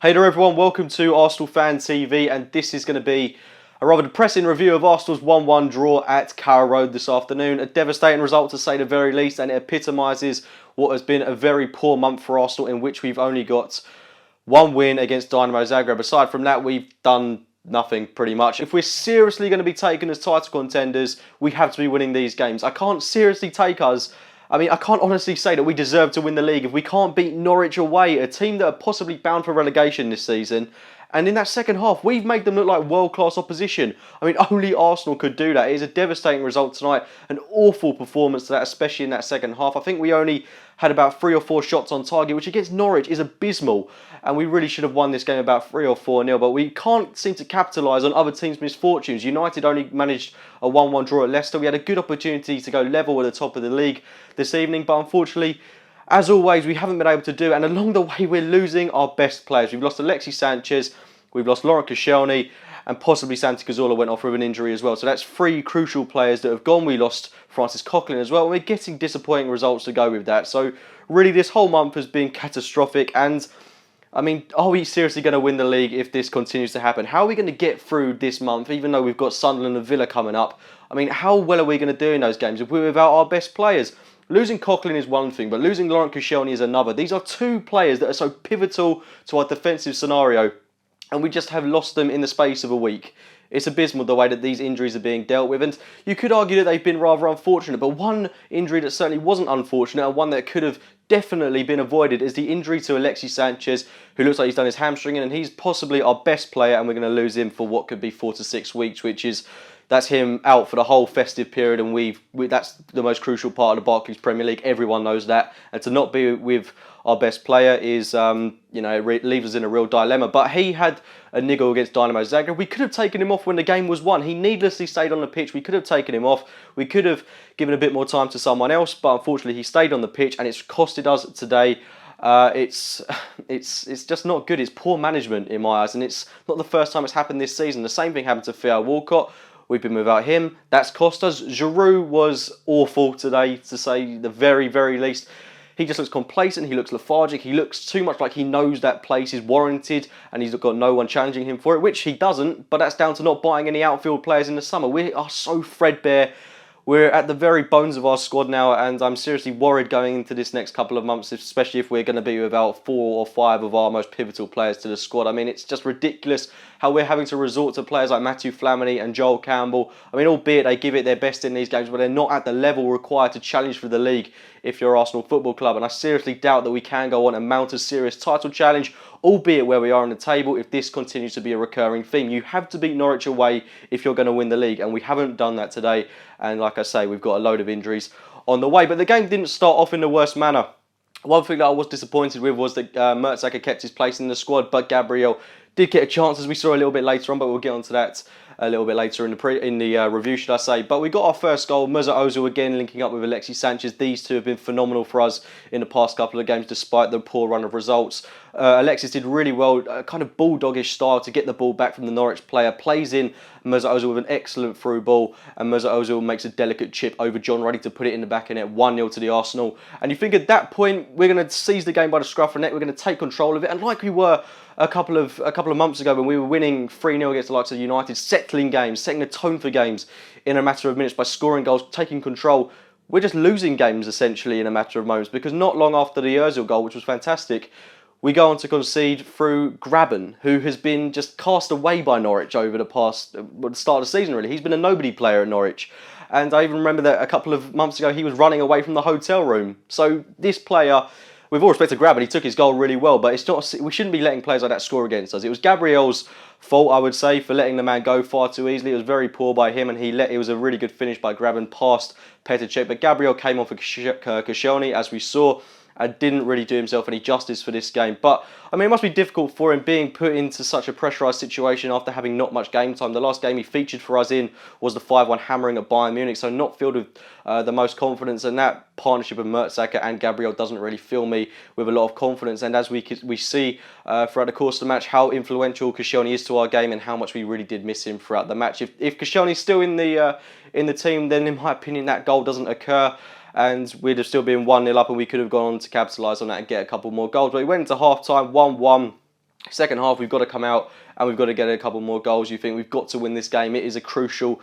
Hey there everyone, welcome to Arsenal Fan TV, and this is going to be a rather depressing review of Arsenal's 1-1 draw at Carrow Road this afternoon. A devastating result to say the very least, and it epitomises what has been a very poor month for Arsenal, in which we've only got one win against Dynamo Zagreb. Aside from that, we've done nothing pretty much. If we're seriously going to be taken as title contenders, we have to be winning these games. I can't seriously take us. I can't honestly say that we deserve to win the league if we can't beat Norwich away, a team that are possibly bound for relegation this season. And in that second half, we've made them look like world-class opposition. Only Arsenal could do that. It is a devastating result tonight, an awful performance to that, especially in that second half. I think we only had about 3 or 4 shots on target, which against Norwich is abysmal. And we really should have won this game about 3 or 4-0, but we can't seem to capitalise on other teams' misfortunes. United only managed a 1-1 draw at Leicester. We had a good opportunity to go level at the top of the league this evening, but unfortunately, as always, we haven't been able to do it, and along the way we're losing our best players. We've lost Alexis Sanchez, we've lost Laurent Koscielny, and possibly Santi Cazorla went off with an injury as well. So that's 3 crucial players that have gone. We lost Francis Coquelin as well, and we're getting disappointing results to go with that. So really this whole month has been catastrophic, and are we seriously going to win the league if this continues to happen? How are we going to get through this month, even though we've got Sunderland and Villa coming up? How well are we going to do in those games if we're without our best players? Losing Coquelin is one thing, but losing Laurent Koscielny is another. These are 2 players that are so pivotal to our defensive scenario, and we just have lost them in the space of a week. It's abysmal the way that these injuries are being dealt with, and you could argue that they've been rather unfortunate, but one injury that certainly wasn't unfortunate, and one that could have definitely been avoided, is the injury to Alexis Sanchez, who looks like he's done his hamstring, and he's possibly our best player, and we're going to lose him for what could be 4 to 6 weeks, that's him out for the whole festive period, and that's the most crucial part of the Barclays Premier League. Everyone knows that, and to not be with our best player is, it leaves us in a real dilemma. But he had a niggle against Dynamo Zagreb. We could have taken him off when the game was won. He needlessly stayed on the pitch. We could have taken him off. We could have given a bit more time to someone else, but unfortunately he stayed on the pitch, and it's costed us today. It's just not good. It's poor management in my eyes, and it's not the first time it's happened this season. The same thing happened to Theo Walcott. We've been without him. That's cost us. Giroud was awful today, to say the very, very least. He just looks complacent. He looks lethargic. He looks too much like he knows that place is warranted and he's got no one challenging him for it, which he doesn't, but that's down to not buying any outfield players in the summer. We are so threadbare. We're at the very bones of our squad now, and I'm seriously worried going into this next couple of months, especially if we're going to be without 4 or 5 of our most pivotal players to the squad. It's just ridiculous how we're having to resort to players like Matthew Flamini and Joel Campbell. Albeit they give it their best in these games, but they're not at the level required to challenge for the league if you're Arsenal Football Club. And I seriously doubt that we can go on and mount a serious title challenge, albeit where we are on the table, if this continues to be a recurring theme. You have to beat Norwich away if you're going to win the league, and we haven't done that today. And like I say, we've got a load of injuries on the way. But the game didn't start off in the worst manner. One thing that I was disappointed with was that Mertesacker kept his place in the squad, but Gabriel did get a chance, as we saw a little bit later on, but we'll get onto that a little bit later in the review, should I say. But we got our first goal. Mesut Ozil again linking up with Alexis Sanchez. These two have been phenomenal for us in the past couple of games, despite the poor run of results. Alexis did really well, kind of bulldogish style to get the ball back from the Norwich player. Plays in Mesut Ozil with an excellent through ball, and Mesut Ozil makes a delicate chip over John Ruddy to put it in the back of net, 1-0 to the Arsenal. And you think at that point, we're going to seize the game by the scruff of the neck, we're going to take control of it, and like we were a couple of months ago when we were winning 3-0 against the likes of United, settling games, setting the tone for games in a matter of minutes by scoring goals, taking control. We're just losing games essentially in a matter of moments, because not long after the Ozil goal, which was fantastic, we go on to concede through Graben, who has been just cast away by Norwich over the start of the season really. He's been a nobody player at Norwich. And I even remember that a couple of months ago he was running away from the hotel room. So this player, with all respect to Graben, he took his goal really well, but we shouldn't be letting players like that score against us. It was Gabriel's fault, I would say, for letting the man go far too easily. It was very poor by him, and it was a really good finish by Graben past Petr Cech. But Gabriel came on for Koscielny, as we saw, and didn't really do himself any justice for this game. But it must be difficult for him being put into such a pressurised situation after having not much game time. The last game he featured for us in was the 5-1 hammering at Bayern Munich, so not filled with the most confidence, and that partnership of Mertesacker and Gabriel doesn't really fill me with a lot of confidence. And as we see throughout the course of the match how influential Koscielny is to our game and how much we really did miss him throughout the match. If Koscielny's still in the team, then in my opinion that goal doesn't occur, and we'd have still been 1-0 up, and we could have gone on to capitalise on that and get a couple more goals. But we went into half-time 1-1. Second half, we've got to come out and we've got to get a couple more goals. You think we've got to win this game. It is a crucial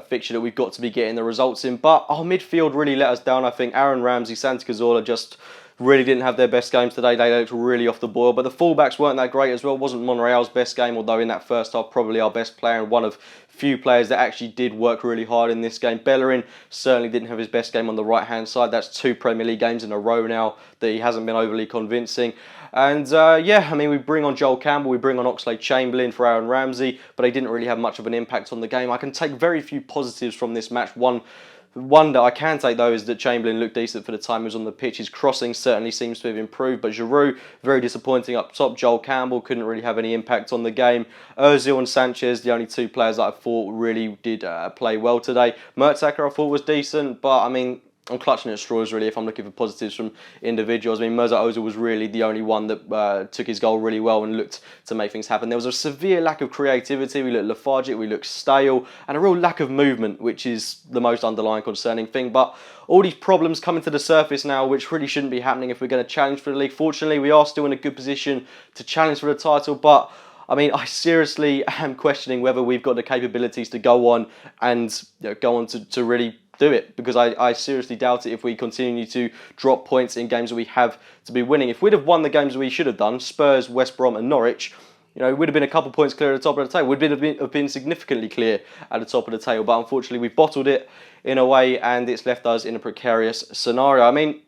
fixture that we've got to be getting the results in. But our midfield really let us down. I think Aaron Ramsey, Santi Cazorla just really didn't have their best games today. They looked really off the boil. But the fullbacks weren't that great as well. It wasn't Monreal's best game, although in that first half, probably our best player and one of few players that actually did work really hard in this game. Bellerin certainly didn't have his best game on the right-hand side. That's 2 Premier League games in a row now that he hasn't been overly convincing. And yeah, I mean, we bring on Joel Campbell, we bring on Oxlade-Chamberlain for Aaron Ramsey, but they didn't really have much of an impact on the game. I can take very few positives from this match. One that I can take, though, is that Chamberlain looked decent for the time he was on the pitch. His crossing certainly seems to have improved, but Giroud, very disappointing up top. Joel Campbell couldn't really have any impact on the game. Ozil and Sanchez, the only 2 players that I thought really did play well today. Mertesacker, I thought, was decent, but I mean, I'm clutching at straws really if I'm looking for positives from individuals. I mean, Mesut Ozil was really the only one that took his goal really well and looked to make things happen. There was a severe lack of creativity. We looked lethargic, we looked stale, and a real lack of movement, which is the most underlying concerning thing. But all these problems coming to the surface now, which really shouldn't be happening if we're going to challenge for the league. Fortunately, we are still in a good position to challenge for the title, but I mean, I seriously am questioning whether we've got the capabilities to go on and go on to really do it, because I seriously doubt it if we continue to drop points in games that we have to be winning. If we'd have won the games we should have done, Spurs, West Brom and Norwich, it would have been a couple points clear at the top of the table. We'd have been significantly clear at the top of the table, but unfortunately we've bottled it in a way and it's left us in a precarious scenario. I mean,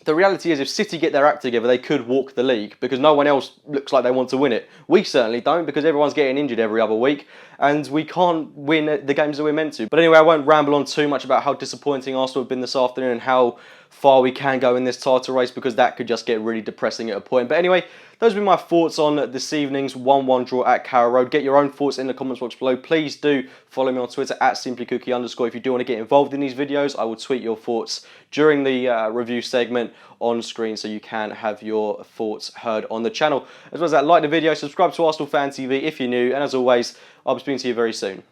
the reality is if City get their act together, they could walk the league because no one else looks like they want to win it. We certainly don't, because everyone's getting injured every other week and we can't win the games that we're meant to. But anyway, I won't ramble on too much about how disappointing Arsenal have been this afternoon and how far we can go in this title race, because that could just get really depressing at a point. But anyway, those have been my thoughts on this evening's 1-1 draw at Carrow Road. Get your own thoughts in the comments box below. Please do follow me on Twitter at simplycookie_. If you do want to get involved in these videos, I will tweet your thoughts during the review segment on screen, so you can have your thoughts heard on the channel. As well as that, like the video, subscribe to Arsenal Fan TV if you're new, and as always, I'll be speaking to you very soon.